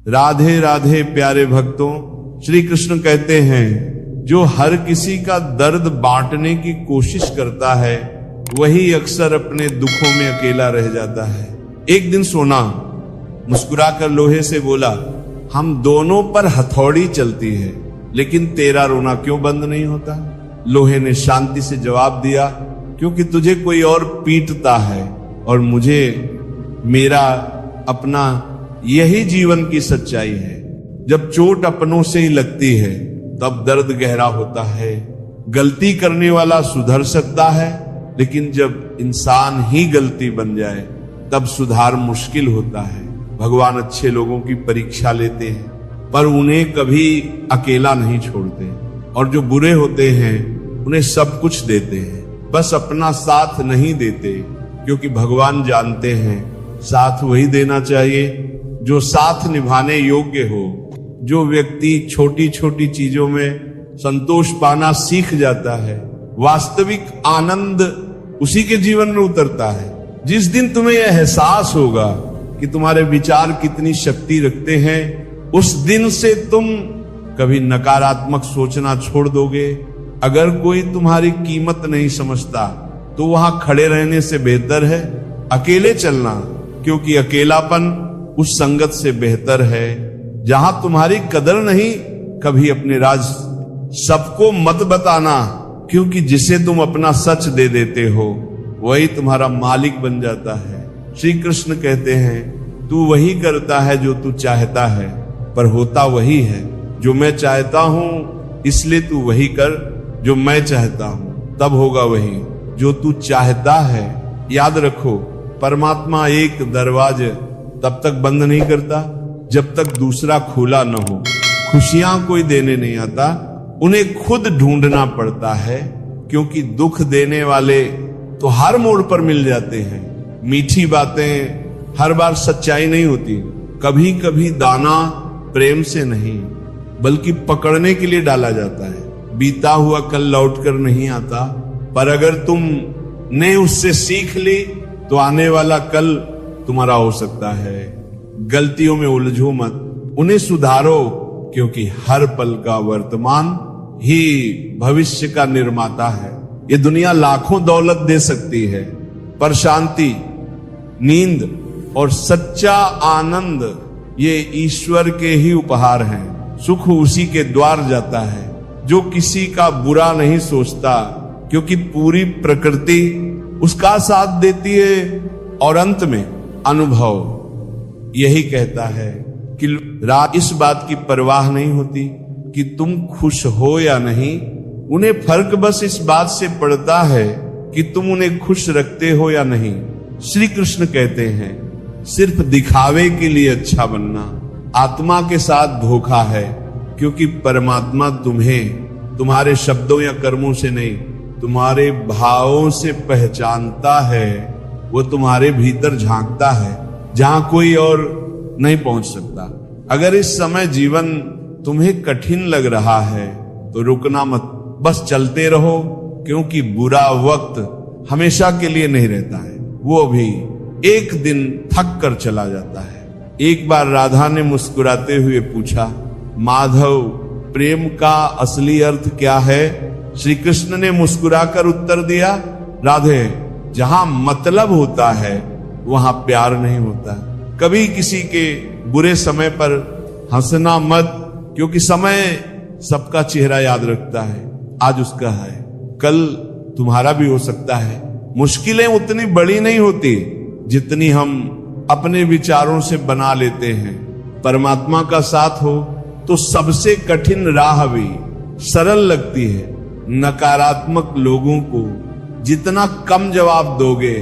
राधे राधे प्यारे भक्तों, श्री कृष्ण कहते हैं जो हर किसी का दर्द बांटने की कोशिश करता है वही अक्सर अपने दुखों में अकेला रह जाता है। एक दिन सोना मुस्कुराकर लोहे से बोला, हम दोनों पर हथौड़ी चलती है लेकिन तेरा रोना क्यों बंद नहीं होता? लोहे ने शांति से जवाब दिया, क्योंकि तुझे कोई और पीटता है और मुझे मेरा अपना यही जीवन की सच्चाई है। जब चोट अपनों से ही लगती है तब दर्द गहरा होता है। गलती करने वाला सुधर सकता है, लेकिन जब इंसान ही गलती बन जाए तब सुधार मुश्किल होता है। भगवान अच्छे लोगों की परीक्षा लेते हैं पर उन्हें कभी अकेला नहीं छोड़ते, और जो बुरे होते हैं उन्हें सब कुछ देते हैं, बस अपना साथ नहीं देते, क्योंकि भगवान जानते हैं साथ वही देना चाहिए जो साथ निभाने योग्य हो। जो व्यक्ति छोटी छोटी चीजों में संतोष पाना सीख जाता है, वास्तविक आनंद उसी के जीवन में उतरता है। जिस दिन तुम्हें यह एहसास होगा कि तुम्हारे विचार कितनी शक्ति रखते हैं, उस दिन से तुम कभी नकारात्मक सोचना छोड़ दोगे। अगर कोई तुम्हारी कीमत नहीं समझता तो वहां खड़े रहने से बेहतर है अकेले चलना, क्योंकि अकेलापन उस संगत से बेहतर है जहां तुम्हारी कदर नहीं। कभी अपने राज सबको मत बताना, क्योंकि जिसे तुम अपना सच दे देते हो वही तुम्हारा मालिक बन जाता है। श्री कृष्ण कहते हैं तू वही करता है जो तू चाहता है, पर होता वही है जो मैं चाहता हूं, इसलिए तू वही कर जो मैं चाहता हूं, तब होगा वही जो तू चाहता है। याद रखो, परमात्मा एक दरवाजे तब तक बंद नहीं करता जब तक दूसरा खुला न हो। खुशियां कोई देने नहीं आता, उन्हें खुद ढूंढना पड़ता है, क्योंकि दुख देने वाले तो हर मोड़ पर मिल जाते हैं। मीठी बातें हर बार सच्चाई नहीं होती। कभी कभी दाना प्रेम से नहीं बल्कि पकड़ने के लिए डाला जाता है। बीता हुआ कल लौटकर नहीं आता, पर अगर तुमने उससे सीख ली तो आने वाला कल तुम्हारा हो सकता है। गलतियों में उलझो मत, उन्हें सुधारो, क्योंकि हर पल का वर्तमान ही भविष्य का निर्माता है। ये दुनिया लाखों दौलत दे सकती है, पर शांति, नींद और सच्चा आनंद ये ईश्वर के ही उपहार हैं। सुख उसी के द्वार जाता है जो किसी का बुरा नहीं सोचता, क्योंकि पूरी प्रकृति उसका साथ देती है। और अंत में अनुभव यही कहता है कि रात इस बात की परवाह नहीं होती कि तुम खुश हो या नहीं, उन्हें फर्क बस इस बात से पड़ता है कि तुम उन्हें खुश रखते हो या नहीं। श्री कृष्ण कहते हैं सिर्फ दिखावे के लिए अच्छा बनना आत्मा के साथ धोखा है, क्योंकि परमात्मा तुम्हें तुम्हारे शब्दों या कर्मों से नहीं, तुम्हारे भावों से पहचानता है। वो तुम्हारे भीतर झांकता है जहां कोई और नहीं पहुंच सकता। अगर इस समय जीवन तुम्हें कठिन लग रहा है तो रुकना मत, बस चलते रहो, क्योंकि बुरा वक्त हमेशा के लिए नहीं रहता है, वो भी एक दिन थक कर चला जाता है। एक बार राधा ने मुस्कुराते हुए पूछा, माधव प्रेम का असली अर्थ क्या है? श्री कृष्ण ने मुस्कुराकर उत्तर दिया, राधे जहां मतलब होता है वहां प्यार नहीं होता। कभी किसी के बुरे समय पर हंसना मत, क्योंकि समय सबका चेहरा याद रखता है। आज उसका है, कल तुम्हारा भी हो सकता है। मुश्किलें उतनी बड़ी नहीं होती जितनी हम अपने विचारों से बना लेते हैं। परमात्मा का साथ हो तो सबसे कठिन राह भी सरल लगती है। नकारात्मक लोगों को जितना कम जवाब दोगे,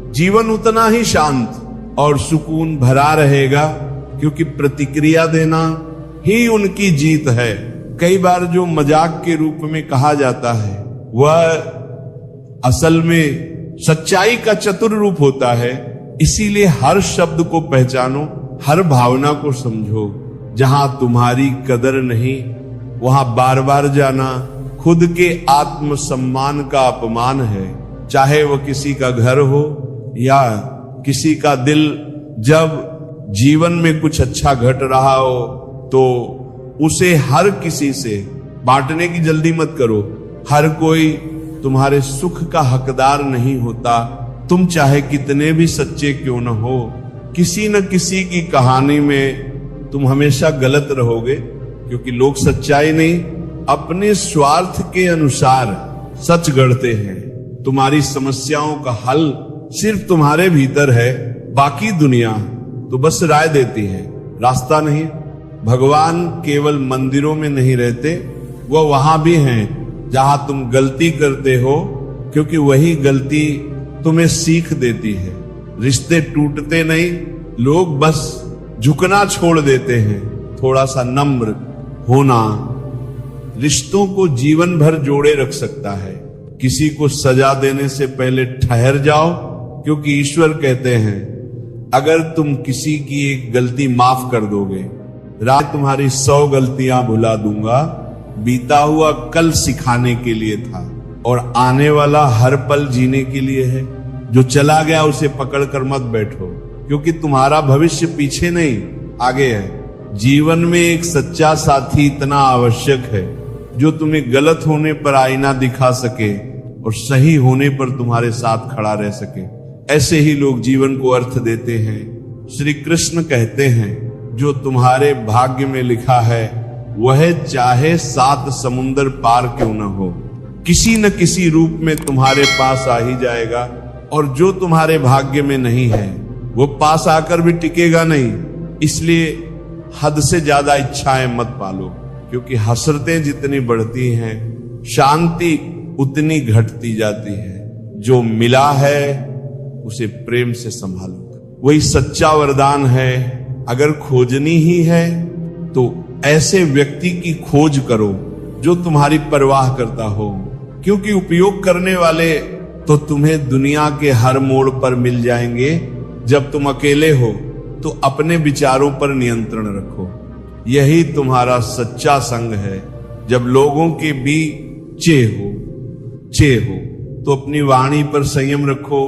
जीवन उतना ही शांत और सुकून भरा रहेगा, क्योंकि प्रतिक्रिया देना ही उनकी जीत है। कई बार जो मजाक के रूप में कहा जाता है वह असल में सच्चाई का चतुर रूप होता है। इसीलिए हर शब्द को पहचानो, हर भावना को समझो। जहां तुम्हारी कदर नहीं वहां बार बार जाना खुद के आत्मसम्मान का अपमान है। चाहे वह किसी का घर हो या किसी का दिल। जब जीवन में कुछ अच्छा घट रहा हो तो उसे हर किसी से बांटने की जल्दी मत करो। हर कोई तुम्हारे सुख का हकदार नहीं होता। तुम चाहे कितने भी सच्चे क्यों न हो, किसी न किसी की कहानी में तुम हमेशा गलत रहोगे, क्योंकि लोग सच्चाई नहीं अपने स्वार्थ के अनुसार सच गढ़ते हैं। तुम्हारी समस्याओं का हल सिर्फ तुम्हारे भीतर है, बाकी दुनिया तो बस राय देती है, रास्ता नहीं। भगवान केवल मंदिरों में नहीं रहते, वह वहां भी हैं जहां तुम गलती करते हो, क्योंकि वही गलती तुम्हें सीख देती है। रिश्ते टूटते नहीं, लोग बस झुकना छोड़ देते हैं। थोड़ा सा नम्र होना रिश्तों को जीवन भर जोड़े रख सकता है। किसी को सजा देने से पहले ठहर जाओ, क्योंकि ईश्वर कहते हैं अगर तुम किसी की एक गलती माफ कर दोगे, रात तुम्हारी 100 गलतियां भुला दूंगा। बीता हुआ कल सिखाने के लिए था और आने वाला हर पल जीने के लिए है। जो चला गया उसे पकड़कर मत बैठो, क्योंकि तुम्हारा भविष्य पीछे नहीं आगे है। जीवन में एक सच्चा साथी इतना आवश्यक है जो तुम्हें गलत होने पर आईना दिखा सके और सही होने पर तुम्हारे साथ खड़ा रह सके। ऐसे ही लोग जीवन को अर्थ देते हैं। श्री कृष्ण कहते हैं जो तुम्हारे भाग्य में लिखा है वह चाहे 7 समुंदर पार क्यों न हो, किसी न किसी रूप में तुम्हारे पास आ ही जाएगा। और जो तुम्हारे भाग्य में नहीं है वो पास आकर भी टिकेगा नहीं। इसलिए हद से ज्यादा इच्छाएं मत पालो, क्योंकि हसरतें जितनी बढ़ती हैं शांति उतनी घटती जाती है। जो मिला है उसे प्रेम से संभालो, वही सच्चा वरदान है। अगर खोजनी ही है तो ऐसे व्यक्ति की खोज करो जो तुम्हारी परवाह करता हो, क्योंकि उपयोग करने वाले तो तुम्हें दुनिया के हर मोड़ पर मिल जाएंगे। जब तुम अकेले हो तो अपने विचारों पर नियंत्रण रखो, यही तुम्हारा सच्चा संग है। जब लोगों के बीच चे हो तो अपनी वाणी पर संयम रखो,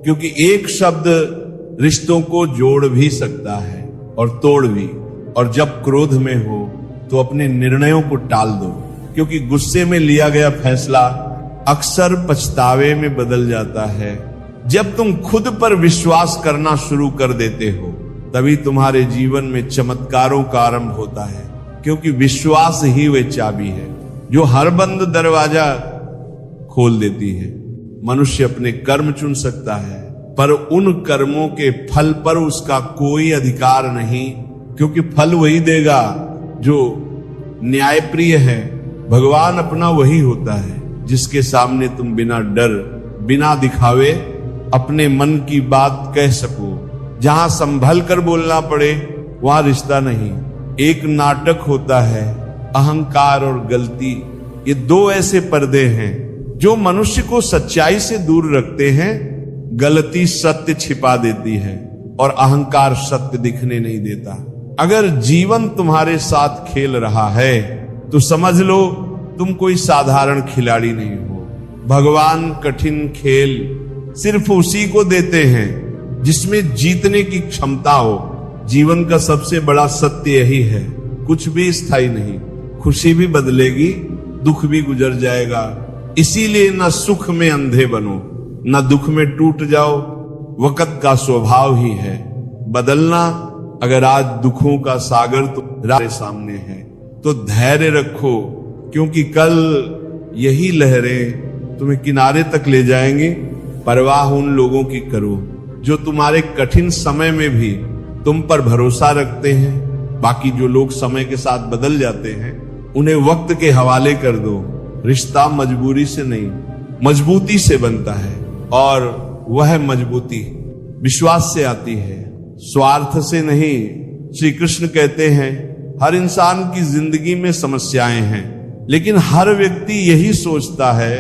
क्योंकि एक शब्द रिश्तों को जोड़ भी सकता है और तोड़ भी। और जब क्रोध में हो तो अपने निर्णयों को टाल दो, क्योंकि गुस्से में लिया गया फैसला अक्सर पछतावे में बदल जाता है। जब तुम खुद पर विश्वास करना शुरू कर देते हो तभी तुम्हारे जीवन में चमत्कारों का आरंभ होता है, क्योंकि विश्वास ही वह चाबी है जो हर बंद दरवाजा खोल देती है। मनुष्य अपने कर्म चुन सकता है, पर उन कर्मों के फल पर उसका कोई अधिकार नहीं, क्योंकि फल वही देगा जो न्यायप्रिय है। भगवान अपना वही होता है जिसके सामने तुम बिना डर बिना दिखावे अपने मन की बात कह सको। जहां संभल कर बोलना पड़े वहां रिश्ता नहीं। एक नाटक होता है अहंकार और गलती, ये 2 ऐसे पर्दे हैं जो मनुष्य को सच्चाई से दूर रखते हैं। गलती सत्य छिपा देती है और अहंकार सत्य दिखने नहीं देता। अगर जीवन तुम्हारे साथ खेल रहा है तो समझ लो तुम कोई साधारण खिलाड़ी नहीं हो। भगवान कठिन खेल सिर्फ उसी को देते हैं जिसमें जीतने की क्षमता हो। जीवन का सबसे बड़ा सत्य यही है, कुछ भी स्थायी नहीं। खुशी भी बदलेगी, दुख भी गुजर जाएगा। इसीलिए न सुख में अंधे बनो, न दुख में टूट जाओ। वक्त का स्वभाव ही है बदलना। अगर आज दुखों का सागर तुम्हारे सामने है तो धैर्य रखो, क्योंकि कल यही लहरें तुम्हें किनारे तक ले जाएंगे। परवाह उन लोगों की करो जो तुम्हारे कठिन समय में भी तुम पर भरोसा रखते हैं। बाकी जो लोग समय के साथ बदल जाते हैं उन्हें वक्त के हवाले कर दो। रिश्ता मजबूरी से नहीं मजबूती से बनता है, और वह मजबूती विश्वास से आती है, स्वार्थ से नहीं। श्री कृष्ण कहते हैं हर इंसान की जिंदगी में समस्याएं हैं, लेकिन हर व्यक्ति यही सोचता है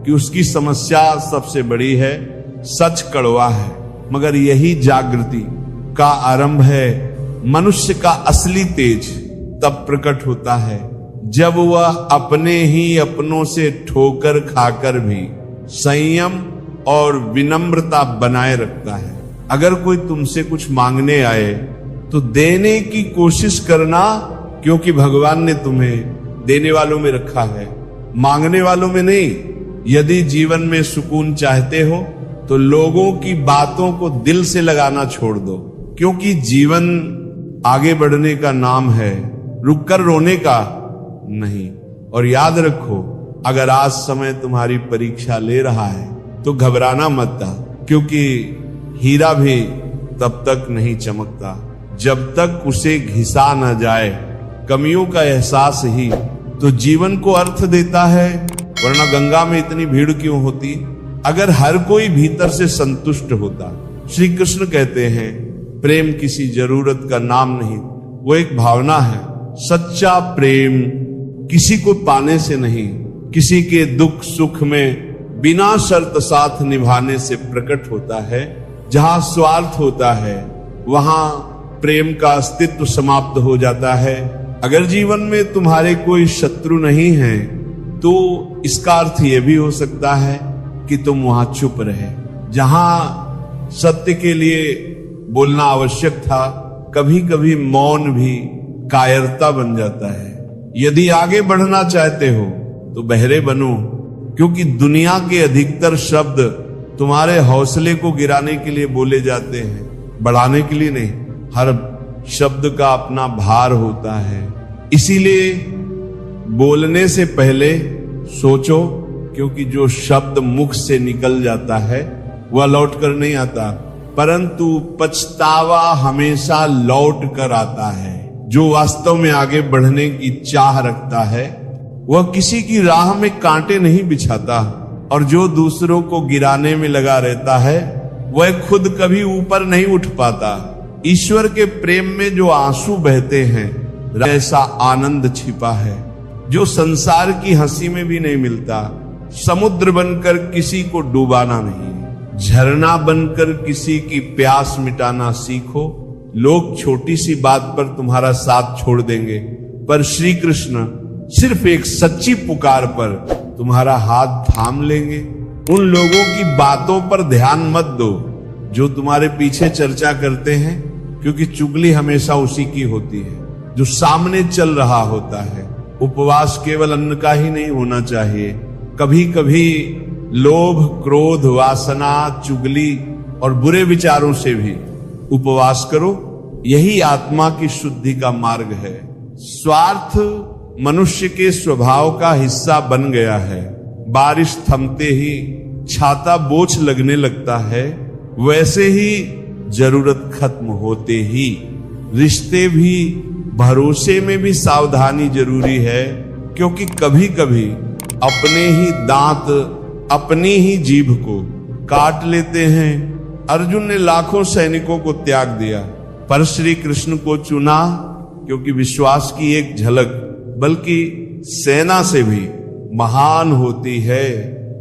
कि उसकी समस्या सबसे बड़ी है। सच कड़वा है, मगर यही जागृति का आरंभ है। मनुष्य का असली तेज तब प्रकट होता है जब वह अपने ही अपनों से ठोकर खाकर भी संयम और विनम्रता बनाए रखता है। अगर कोई तुमसे कुछ मांगने आए तो देने की कोशिश करना, क्योंकि भगवान ने तुम्हें देने वालों में रखा है, मांगने वालों में नहीं। यदि जीवन में सुकून चाहते हो तो लोगों की बातों को दिल से लगाना छोड़ दो, क्योंकि जीवन आगे बढ़ने का नाम है, रुककर रोने का नहीं। और याद रखो, अगर आज समय तुम्हारी परीक्षा ले रहा है तो घबराना मत था, क्योंकि हीरा भी तब तक नहीं चमकता जब तक उसे घिसा न जाए। कमियों का एहसास ही तो जीवन को अर्थ देता है, वरना गंगा में इतनी भीड़ क्यों होती अगर हर कोई भीतर से संतुष्ट होता। श्री कृष्ण कहते हैं, प्रेम किसी जरूरत का नाम नहीं, वो एक भावना है। सच्चा प्रेम किसी को पाने से नहीं, किसी के दुख सुख में बिना शर्त साथ निभाने से प्रकट होता है। जहां स्वार्थ होता है वहां प्रेम का अस्तित्व समाप्त हो जाता है। अगर जीवन में तुम्हारे कोई शत्रु नहीं है तो इसका अर्थ यह भी हो सकता है कि तुम वहां चुप रहे। जहां सत्य के लिए बोलना आवश्यक था, कभी कभी मौन भी कायरता बन जाता है। यदि आगे बढ़ना चाहते हो तो बहरे बनो, क्योंकि दुनिया के अधिकतर शब्द तुम्हारे हौसले को गिराने के लिए बोले जाते हैं, बढ़ाने के लिए नहीं। हर शब्द का अपना भार होता है, इसीलिए बोलने से पहले सोचो, क्योंकि जो शब्द मुख से निकल जाता है वह लौट कर नहीं आता, परंतु पछतावा हमेशा लौट कर आता है। जो वास्तव में आगे बढ़ने की चाह रखता है वह किसी की राह में कांटे नहीं बिछाता, और जो दूसरों को गिराने में लगा रहता है वह खुद कभी ऊपर नहीं उठ पाता। ईश्वर के प्रेम में जो आंसू बहते हैं, ऐसा आनंद छिपा है जो संसार की हंसी में भी नहीं मिलता। समुद्र बनकर किसी को डुबाना नहीं, झरना बनकर किसी की प्यास मिटाना सीखो। लोग छोटी सी बात पर तुम्हारा साथ छोड़ देंगे, पर श्री कृष्ण सिर्फ एक सच्ची पुकार पर तुम्हारा हाथ थाम लेंगे। उन लोगों की बातों पर ध्यान मत दो जो तुम्हारे पीछे चर्चा करते हैं, क्योंकि चुगली हमेशा उसी की होती है जो सामने चल रहा होता है। उपवास केवल अन्न का ही नहीं होना चाहिए, कभी कभी लोभ, क्रोध, वासना, चुगली और बुरे विचारों से भी उपवास करो। यही आत्मा की शुद्धि का मार्ग है। स्वार्थ मनुष्य के स्वभाव का हिस्सा बन गया है। बारिश थमते ही छाता बोझ लगने लगता है, वैसे ही जरूरत खत्म होते ही रिश्ते भी, भरोसे में भी सावधानी जरूरी है, क्योंकि कभी कभी अपने ही दांत अपनी ही जीभ को काट लेते हैं। अर्जुन ने लाखों सैनिकों को त्याग दिया, पर श्री कृष्ण को चुना, क्योंकि विश्वास की एक झलक बल्कि सेना से भी महान होती है।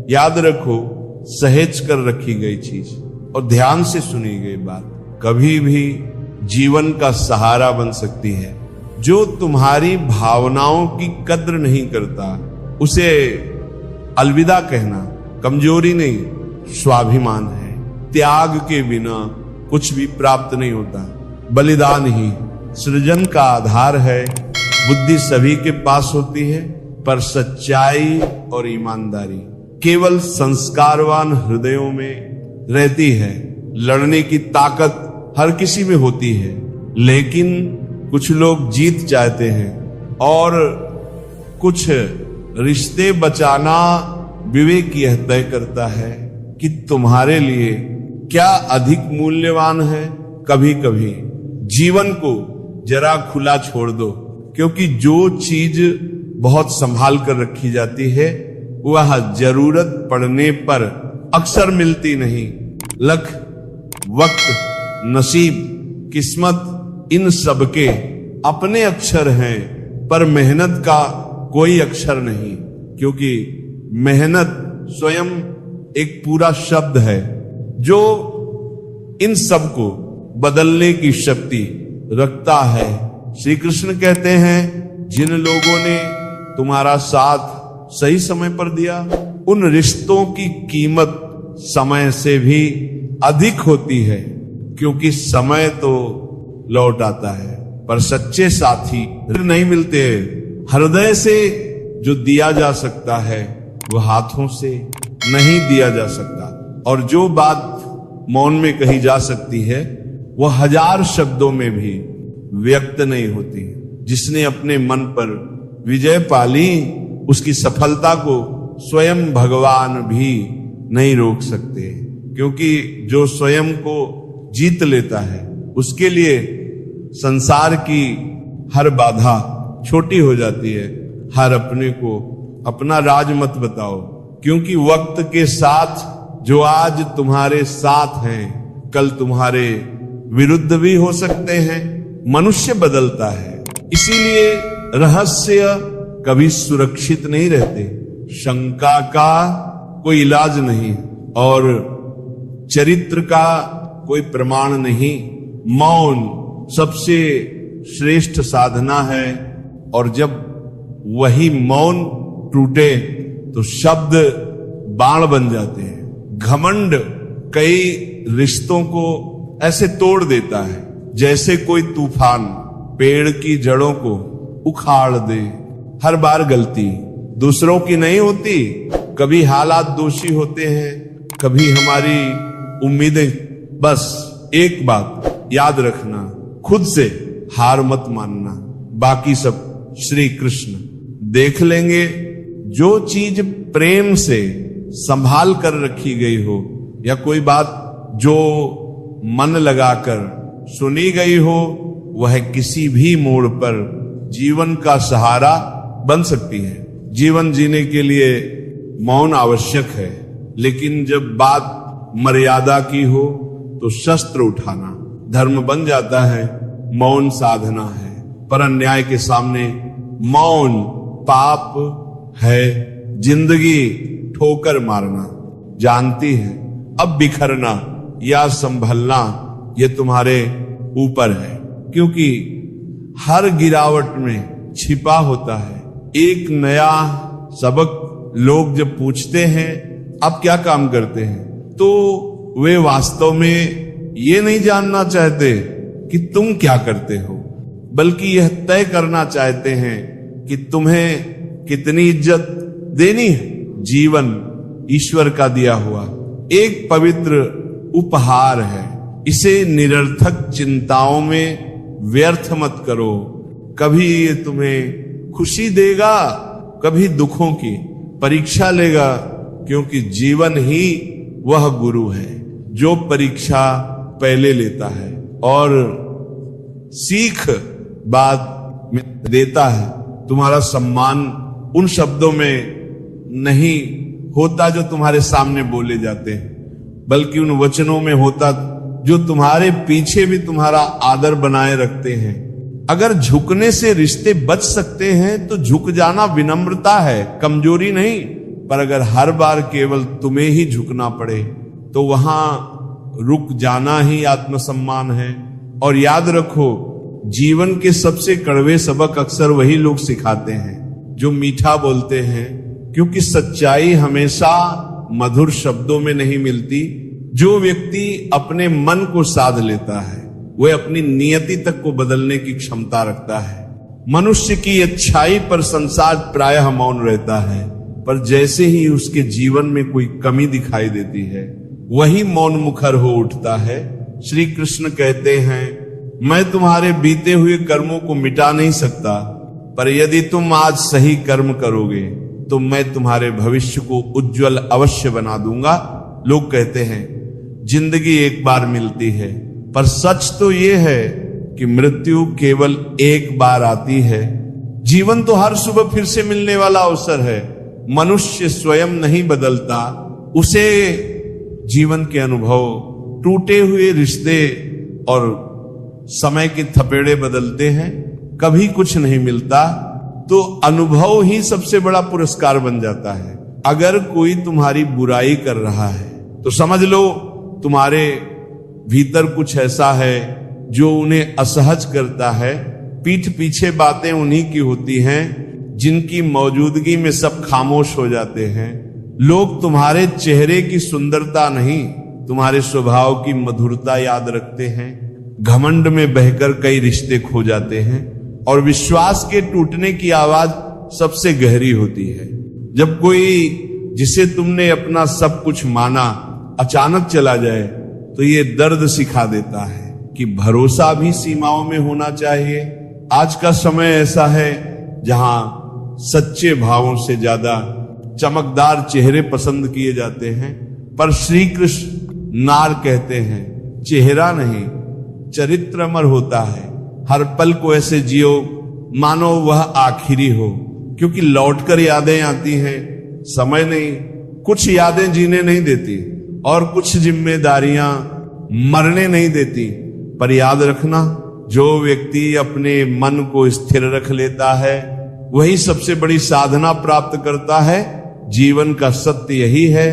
याद रखो, सहेज कर रखी गई चीज और ध्यान से सुनी गई बात कभी भी जीवन का सहारा बन सकती है। जो तुम्हारी भावनाओं की कद्र नहीं करता उसे अलविदा कहना कमजोरी नहीं, स्वाभिमान है। त्याग के बिना कुछ भी प्राप्त नहीं होता। बलिदान ही सृजन का आधार है। बुद्धि सभी के पास होती है, पर सच्चाई और ईमानदारी केवल संस्कारवान हृदयों में रहती है। लड़ने की ताकत हर किसी में होती है, लेकिन कुछ लोग जीत चाहते हैं और कुछ रिश्ते बचाना विवेक यह तय करता है कि तुम्हारे लिए क्या अधिक मूल्यवान है। कभी कभी जीवन को जरा खुला छोड़ दो, क्योंकि जो चीज बहुत संभाल कर रखी जाती है वह जरूरत पड़ने पर अक्सर मिलती नहीं। लक, वक्त, नसीब, किस्मत इन सबके अपने अक्षर हैं, पर मेहनत का कोई अक्षर नहीं, क्योंकि मेहनत स्वयं एक पूरा शब्द है जो इन सबको बदलने की शक्ति रखता है। श्री कृष्ण कहते हैं, जिन लोगों ने तुम्हारा साथ सही समय पर दिया, उन रिश्तों की कीमत समय से भी अधिक होती है, क्योंकि समय तो लौट आता है। पर सच्चे साथी नहीं मिलते। हृदय से जो दिया जा सकता है वह हाथों से नहीं दिया जा सकता, और जो बात मौन में कही जा सकती है वह 1000 शब्दों में भी व्यक्त नहीं होती। जिसने अपने मन पर विजय पाली उसकी सफलता को स्वयं भगवान भी नहीं रोक सकते, क्योंकि जो स्वयं को जीत लेता है उसके लिए संसार की हर बाधा छोटी हो जाती है। हर अपने को अपना राज मत बताओ, क्योंकि वक्त के साथ जो आज तुम्हारे साथ हैं कल तुम्हारे विरुद्ध भी हो सकते हैं। मनुष्य बदलता है, इसीलिए रहस्य कभी सुरक्षित नहीं रहते। शंका का कोई इलाज नहीं और चरित्र का कोई प्रमाण नहीं। मौन सबसे श्रेष्ठ साधना है, और जब वही मौन टूटे तो शब्द बाण बन जाते हैं। घमंड कई रिश्तों को ऐसे तोड़ देता है जैसे कोई तूफान पेड़ की जड़ों को उखाड़ दे। हर बार गलती दूसरों की नहीं होती, कभी हालात दोषी होते हैं, कभी हमारी उम्मीदें। बस एक बात याद रखना, खुद से हार मत मानना, बाकी सब श्री कृष्ण देख लेंगे। जो चीज प्रेम से संभाल कर रखी गई हो, या कोई बात जो मन लगाकर सुनी गई हो, वह किसी भी मोड़ पर जीवन का सहारा बन सकती है। जीवन जीने के लिए मौन आवश्यक है, लेकिन जब बात मर्यादा की हो तो शस्त्र उठाना धर्म बन जाता है। मौन साधना है, पर अन्याय के सामने मौन पाप है। जिंदगी ठोकर मारना जानती है, अब बिखरना या संभलना ये तुम्हारे ऊपर है, क्योंकि हर गिरावट में छिपा होता है एक नया सबक। लोग जब पूछते हैं आप क्या काम करते हैं, तो वे वास्तव में ये नहीं जानना चाहते कि तुम क्या करते हो, बल्कि यह तय करना चाहते हैं कि तुम्हें कितनी इज्जत देनी है। जीवन ईश्वर का दिया हुआ एक पवित्र उपहार है, इसे निरर्थक चिंताओं में व्यर्थ मत करो। कभी ये तुम्हें खुशी देगा, कभी दुखों की परीक्षा लेगा, क्योंकि जीवन ही वह गुरु है जो परीक्षा पहले लेता है और सीख बाद में देता है। तुम्हारा सम्मान उन शब्दों में नहीं होता जो तुम्हारे सामने बोले जाते हैं, बल्कि उन वचनों में होता जो तुम्हारे पीछे भी तुम्हारा आदर बनाए रखते हैं। अगर झुकने से रिश्ते बच सकते हैं तो झुक जाना विनम्रता है, कमजोरी नहीं। पर अगर हर बार केवल तुम्हें ही झुकना पड़े तो वहां रुक जाना ही आत्मसम्मान है। और याद रखो, जीवन के सबसे कड़वे सबक अक्सर वही लोग सिखाते हैं जो मीठा बोलते हैं, क्योंकि सच्चाई हमेशा मधुर शब्दों में नहीं मिलती। जो व्यक्ति अपने मन को साध लेता है वह अपनी नियति तक को बदलने की क्षमता रखता है। मनुष्य की अच्छाई पर संसार प्रायः मौन रहता है, पर जैसे ही उसके जीवन में कोई कमी दिखाई देती है वही मौन मुखर हो उठता है। श्री कृष्ण कहते हैं, मैं तुम्हारे बीते हुए कर्मों को मिटा नहीं सकता, पर यदि तुम आज सही कर्म करोगे तो मैं तुम्हारे भविष्य को उज्जवल अवश्य बना दूंगा। लोग कहते हैं जिंदगी एक बार मिलती है, पर सच तो ये है कि मृत्यु केवल एक बार आती है। जीवन तो हर सुबह फिर से मिलने वाला अवसर है। मनुष्य स्वयं नहीं बदलता, उसे जीवन के अनुभव, टूटे हुए रिश्ते और समय के थपेड़े बदलते हैं। कभी कुछ नहीं मिलता तो अनुभव ही सबसे बड़ा पुरस्कार बन जाता है। अगर कोई तुम्हारी बुराई कर रहा है तो समझ लो तुम्हारे भीतर कुछ ऐसा है जो उन्हें असहज करता है। पीठ पीछे बातें उन्हीं की होती हैं जिनकी मौजूदगी में सब खामोश हो जाते हैं। लोग तुम्हारे चेहरे की सुंदरता नहीं, तुम्हारे स्वभाव की मधुरता याद रखते हैं। घमंड में बहकर कई रिश्ते खो जाते हैं और विश्वास के टूटने की आवाज सबसे गहरी होती है। जब कोई जिसे तुमने अपना सब कुछ माना अचानक चला जाए तो ये दर्द सिखा देता है कि भरोसा भी सीमाओं में होना चाहिए। आज का समय ऐसा है जहां सच्चे भावों से ज्यादा चमकदार चेहरे पसंद किए जाते हैं, पर श्री कृष्ण नार कहते हैं चेहरा नहीं चरित्र अमर होता है। हर पल को ऐसे जियो मानो वह आखिरी हो, क्योंकि लौटकर यादें आती हैं, समय नहीं। कुछ यादें जीने नहीं देती और कुछ जिम्मेदारियां मरने नहीं देती। पर याद रखना, जो व्यक्ति अपने मन को स्थिर रख लेता है वही सबसे बड़ी साधना प्राप्त करता है। जीवन का सत्य यही है,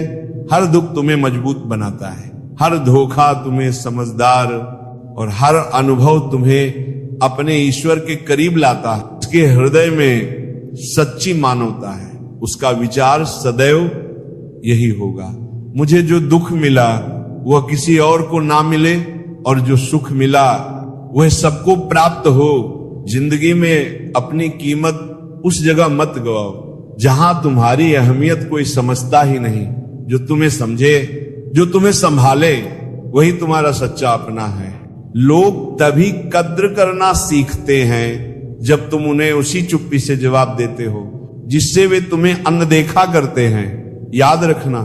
हर दुख तुम्हें मजबूत बनाता है, हर धोखा तुम्हें समझदार और हर अनुभव तुम्हें अपने ईश्वर के करीब लाता है। उसके हृदय में सच्ची मानवता है, उसका विचार सदैव यही होगा, मुझे जो दुख मिला वह किसी और को ना मिले और जो सुख मिला वह सबको प्राप्त हो। जिंदगी में अपनी कीमत उस जगह मत गवाओ जहां तुम्हारी अहमियत कोई समझता ही नहीं। जो तुम्हें समझे, जो तुम्हें संभाले, वही तुम्हारा सच्चा अपना है। लोग तभी कद्र करना सीखते हैं जब तुम उन्हें उसी चुप्पी से जवाब देते हो जिससे वे तुम्हें अनदेखा करते हैं। याद रखना,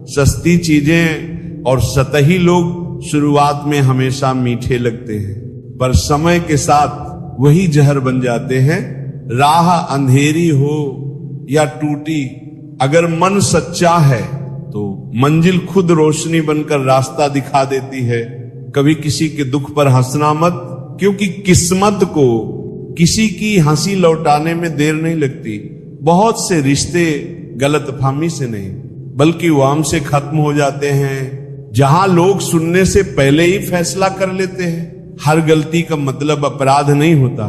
सस्ती चीजें और सतही लोग शुरुआत में हमेशा मीठे लगते हैं, पर समय के साथ वही जहर बन जाते हैं। राह अंधेरी हो या टूटी, अगर मन सच्चा है तो मंजिल खुद रोशनी बनकर रास्ता दिखा देती है। कभी किसी के दुख पर हंसना मत, क्योंकि किस्मत को किसी की हंसी लौटाने में देर नहीं लगती। बहुत से रिश्ते गलतफहमी से नहीं बल्कि वाम से खत्म हो जाते हैं, जहां लोग सुनने से पहले ही फैसला कर लेते हैं। हर गलती का मतलब अपराध नहीं होता,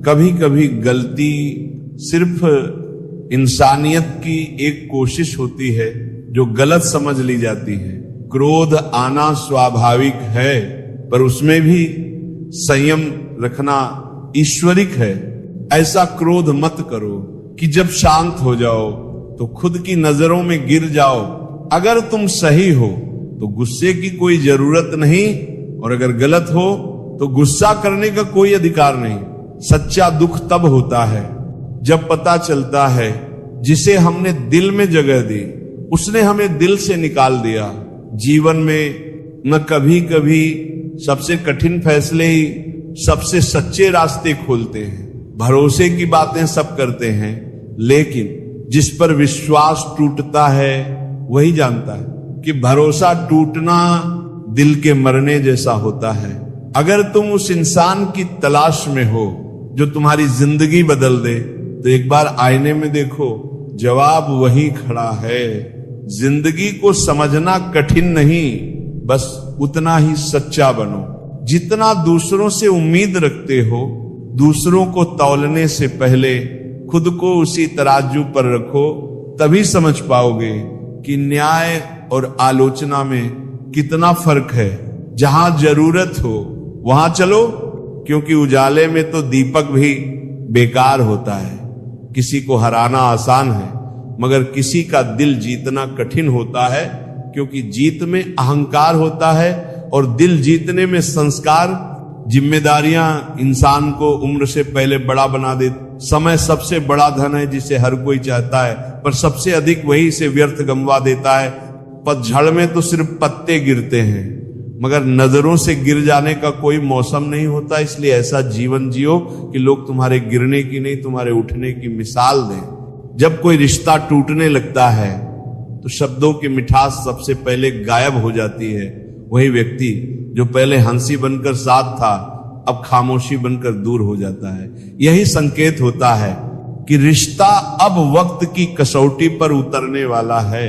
कभी कभी गलती सिर्फ इंसानियत की एक कोशिश होती है जो गलत समझ ली जाती है। क्रोध आना स्वाभाविक है, पर उसमें भी संयम रखना ईश्वरिक है। ऐसा क्रोध मत करो कि जब शांत हो जाओ तो खुद की नजरों में गिर जाओ। अगर तुम सही हो तो गुस्से की कोई जरूरत नहीं, और अगर गलत हो तो गुस्सा करने का कोई अधिकार नहीं। सच्चा दुख तब होता है जब पता चलता है जिसे हमने दिल में जगह दी उसने हमें दिल से निकाल दिया। जीवन में न कभी कभी सबसे कठिन फैसले ही सबसे सच्चे रास्ते खोलते हैं। भरोसे की बातें सब करते हैं, लेकिन जिस पर विश्वास टूटता है वही जानता है कि भरोसा टूटना दिल के मरने जैसा होता है। अगर तुम उस इंसान की तलाश में हो जो तुम्हारी जिंदगी बदल दे, तो एक बार आईने में देखो, जवाब वही खड़ा है। जिंदगी को समझना कठिन नहीं, बस उतना ही सच्चा बनो। जितना दूसरों से उम्मीद रखते हो, दूसरों को तौलने से पहले खुद को उसी तराजू पर रखो, तभी समझ पाओगे कि न्याय और आलोचना में कितना फर्क है। जहां जरूरत हो वहां चलो, क्योंकि उजाले में तो दीपक भी बेकार होता है। किसी को हराना आसान है, मगर किसी का दिल जीतना कठिन होता है, क्योंकि जीत में अहंकार होता है और दिल जीतने में संस्कार, जिम्मेदारियां इंसान को उम्र से पहले बड़ा बना देती। समय सबसे बड़ा धन है जिसे हर कोई चाहता है, पर सबसे अधिक वही इसे व्यर्थ गंवा देता है। पतझड़ में तो सिर्फ पत्ते गिरते हैं, मगर नजरों से गिर जाने का कोई मौसम नहीं होता। इसलिए ऐसा जीवन जियो कि लोग तुम्हारे गिरने की नहीं, तुम्हारे उठने की मिसाल दें। जब कोई रिश्ता टूटने लगता है तो शब्दों की मिठास सबसे पहले गायब हो जाती है। वही व्यक्ति जो पहले हंसी बनकर साथ था, अब खामोशी बनकर दूर हो जाता है। यही संकेत होता है कि रिश्ता अब वक्त की कसौटी पर उतरने वाला है।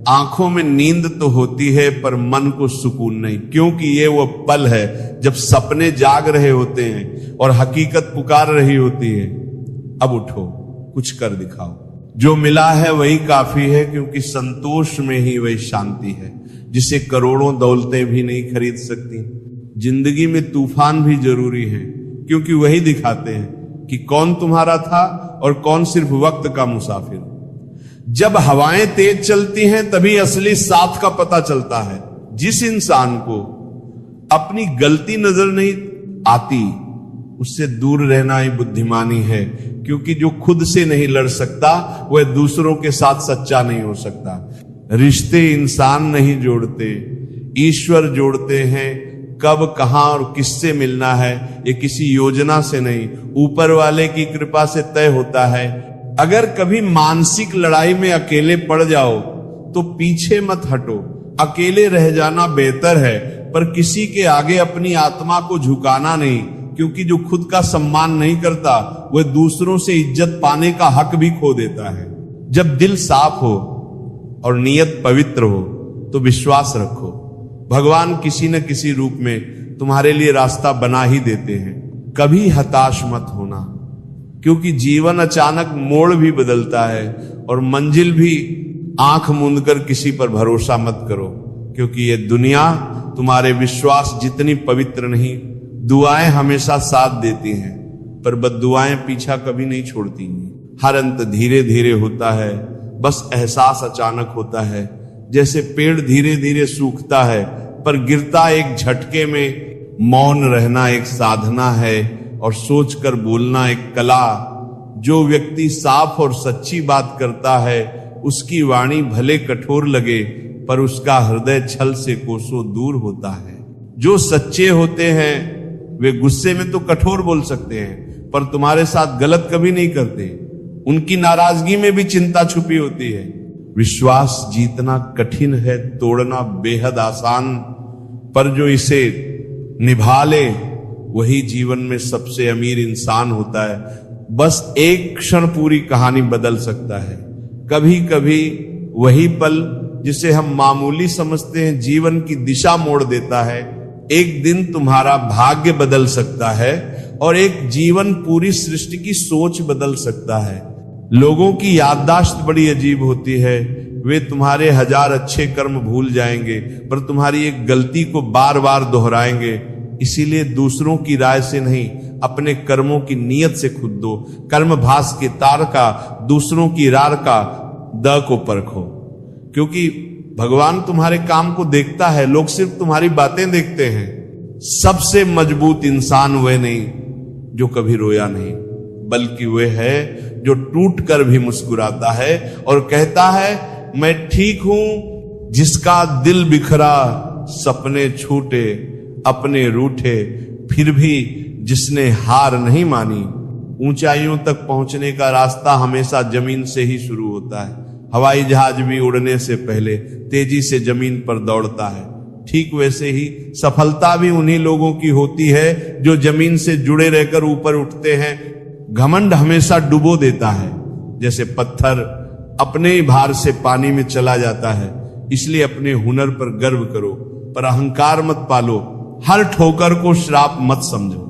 आंखों में नींद तो होती है, पर मन को सुकून नहीं, क्योंकि ये वो पल है जब सपने जाग रहे होते हैं और हकीकत पुकार रही होती है। अब उठो, कुछ कर दिखाओ। जो मिला है वही काफी है, क्योंकि संतोष में ही वही शांति है जिसे करोड़ों दौलतें भी नहीं खरीद सकती। जिंदगी में तूफान भी जरूरी है, क्योंकि वही दिखाते हैं कि कौन तुम्हारा था और कौन सिर्फ वक्त का मुसाफिर। जब हवाएं तेज चलती हैं तभी असली साथ का पता चलता है। जिस इंसान को अपनी गलती नजर नहीं आती उससे दूर रहना ही बुद्धिमानी है, क्योंकि जो खुद से नहीं लड़ सकता वह दूसरों के साथ सच्चा नहीं हो सकता। रिश्ते इंसान नहीं जोड़ते, ईश्वर जोड़ते हैं। कब, कहां और किससे मिलना है ये किसी योजना से नहीं, ऊपर वाले की कृपा से तय होता है। अगर कभी मानसिक लड़ाई में अकेले पड़ जाओ तो पीछे मत हटो। अकेले रह जाना बेहतर है, पर किसी के आगे अपनी आत्मा को झुकाना नहीं, क्योंकि जो खुद का सम्मान नहीं करता वह दूसरों से इज्जत पाने का हक भी खो देता है। जब दिल साफ हो और नीयत पवित्र हो तो विश्वास रखो, भगवान किसी न किसी रूप में तुम्हारे लिए रास्ता बना ही देते हैं। कभी हताश मत होना, क्योंकि जीवन अचानक मोड़ भी बदलता है और मंजिल भी। आंख मूंद कर किसी पर भरोसा मत करो, क्योंकि ये दुनिया तुम्हारे विश्वास जितनी पवित्र नहीं, दुआएं हमेशा साथ देती हैं, पर बद्दुआएं पीछा कभी नहीं छोड़ती। हर अंत धीरे धीरे होता है, बस एहसास अचानक होता है। जैसे पेड़ धीरे धीरे सूखता है, पर गिरता एक झटके में। मौन रहना एक साधना है और सोचकर बोलना एक कला। जो व्यक्ति साफ और सच्ची बात करता है उसकी वाणी भले कठोर लगे, पर उसका हृदय छल से कोसों दूर होता है। जो सच्चे होते हैं वे गुस्से में तो कठोर बोल सकते हैं, पर तुम्हारे साथ गलत कभी नहीं करते। उनकी नाराजगी में भी चिंता छुपी होती है। विश्वास जीतना कठिन है, तोड़ना बेहद आसान, पर जो इसे निभा ले वही जीवन में सबसे अमीर इंसान होता है। बस एक क्षण पूरी कहानी बदल सकता है। कभी कभी वही पल जिसे हम मामूली समझते हैं जीवन की दिशा मोड़ देता है। एक दिन तुम्हारा भाग्य बदल सकता है और एक जीवन पूरी सृष्टि की सोच बदल सकता है। लोगों की याददाश्त बड़ी अजीब होती है। वे तुम्हारे 1000 अच्छे कर्म भूल जाएंगे, पर तुम्हारी एक गलती को बार बार दोहराएंगे। इसीलिए दूसरों की राय से नहीं, अपने कर्मों की नीयत से खुद दो। कर्म भास के तार का, दूसरों की रार का द को परखो, क्योंकि भगवान तुम्हारे काम को देखता है, लोग सिर्फ तुम्हारी बातें देखते हैं। सबसे मजबूत इंसान वह नहीं जो कभी रोया नहीं, बल्कि वह है जो टूट कर भी मुस्कुराता है और कहता है मैं ठीक हूं। जिसका दिल बिखरा, सपने छूटे, अपने रूठे, फिर भी जिसने हार नहीं मानी। ऊंचाइयों तक पहुंचने का रास्ता हमेशा जमीन से ही शुरू होता है। हवाई जहाज भी उड़ने से पहले तेजी से जमीन पर दौड़ता है। ठीक वैसे ही सफलता भी उन्हीं लोगों की होती है जो जमीन से जुड़े रहकर ऊपर उठते हैं। घमंड हमेशा डुबो देता है, जैसे पत्थर अपने ही भार से पानी में चला जाता है। इसलिए अपने हुनर पर गर्व करो, पर अहंकार मत पालो। हर ठोकर को श्राप मत समझो,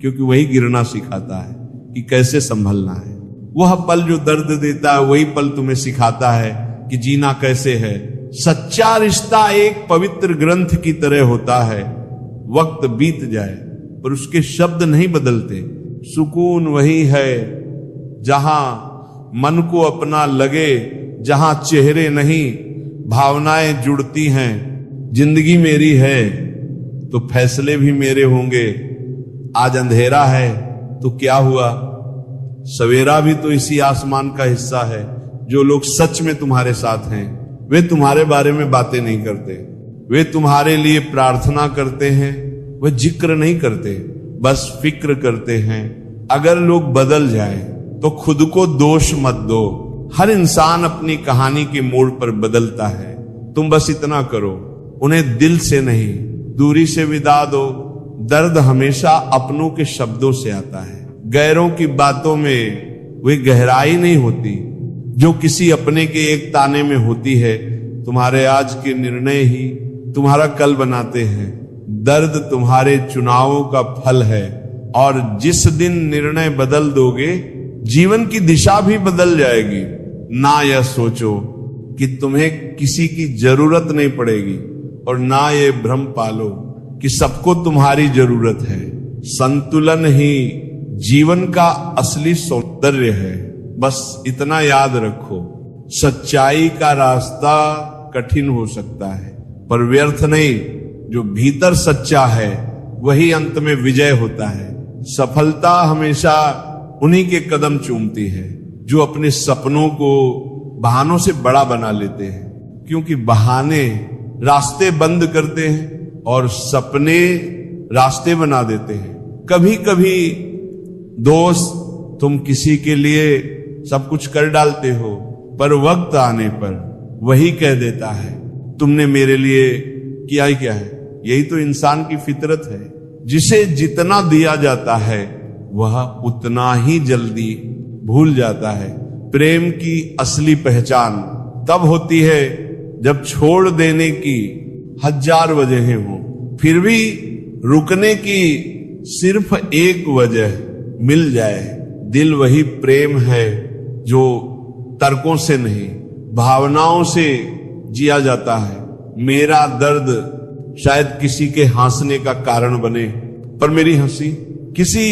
क्योंकि वही गिरना सिखाता है कि कैसे संभलना है। वह पल जो दर्द देता है वही पल तुम्हें सिखाता है कि जीना कैसे है। सच्चा रिश्ता एक पवित्र ग्रंथ की तरह होता है। वक्त बीत जाए पर उसके शब्द नहीं बदलते। सुकून वही है जहां मन को अपना लगे, जहां चेहरे नहीं भावनाएं जुड़ती हैं। जिंदगी मेरी है तो फैसले भी मेरे होंगे। आज अंधेरा है तो क्या हुआ, सवेरा भी तो इसी आसमान का हिस्सा है। जो लोग सच में तुम्हारे साथ हैं वे तुम्हारे बारे में बातें नहीं करते, वे तुम्हारे लिए प्रार्थना करते हैं। वे जिक्र नहीं करते, बस फिक्र करते हैं। अगर लोग बदल जाएं तो खुद को दोष मत दो। हर इंसान अपनी कहानी के मोड़ पर बदलता है। तुम बस इतना करो, उन्हें दिल से नहीं दूरी से विदा दो। दर्द हमेशा अपनों के शब्दों से आता है। गैरों की बातों में वे गहराई नहीं होती जो किसी अपने के एक ताने में होती है। तुम्हारे आज के निर्णय ही तुम्हारा कल बनाते हैं। दर्द तुम्हारे चुनावों का फल है, और जिस दिन निर्णय बदल दोगे जीवन की दिशा भी बदल जाएगी। ना यह सोचो कि तुम्हें किसी की जरूरत नहीं पड़ेगी, और ना ये भ्रम पालो कि सबको तुम्हारी जरूरत है। संतुलन ही जीवन का असली सौंदर्य है। बस इतना याद रखो, सच्चाई का रास्ता कठिन हो सकता है पर व्यर्थ नहीं। जो भीतर सच्चा है वही अंत में विजय होता है। सफलता हमेशा उन्हीं के कदम चूमती है जो अपने सपनों को बहानों से बड़ा बना लेते हैं, क्योंकि बहाने रास्ते बंद करते हैं और सपने रास्ते बना देते हैं। कभी कभी दोस्त, तुम किसी के लिए सब कुछ कर डालते हो पर वक्त आने पर वही कह देता है तुमने मेरे लिए किया ही क्या है। यही तो इंसान की फितरत है। जिसे जितना दिया जाता है वह उतना ही जल्दी भूल जाता है। प्रेम की असली पहचान तब होती है जब छोड़ देने की 1000 वजहें हों, फिर भी रुकने की सिर्फ एक वजह मिल जाए। दिल वही प्रेम है जो तर्कों से नहीं, भावनाओं से जिया जाता है। मेरा दर्द शायद किसी के हंसने का कारण बने, पर मेरी हंसी किसी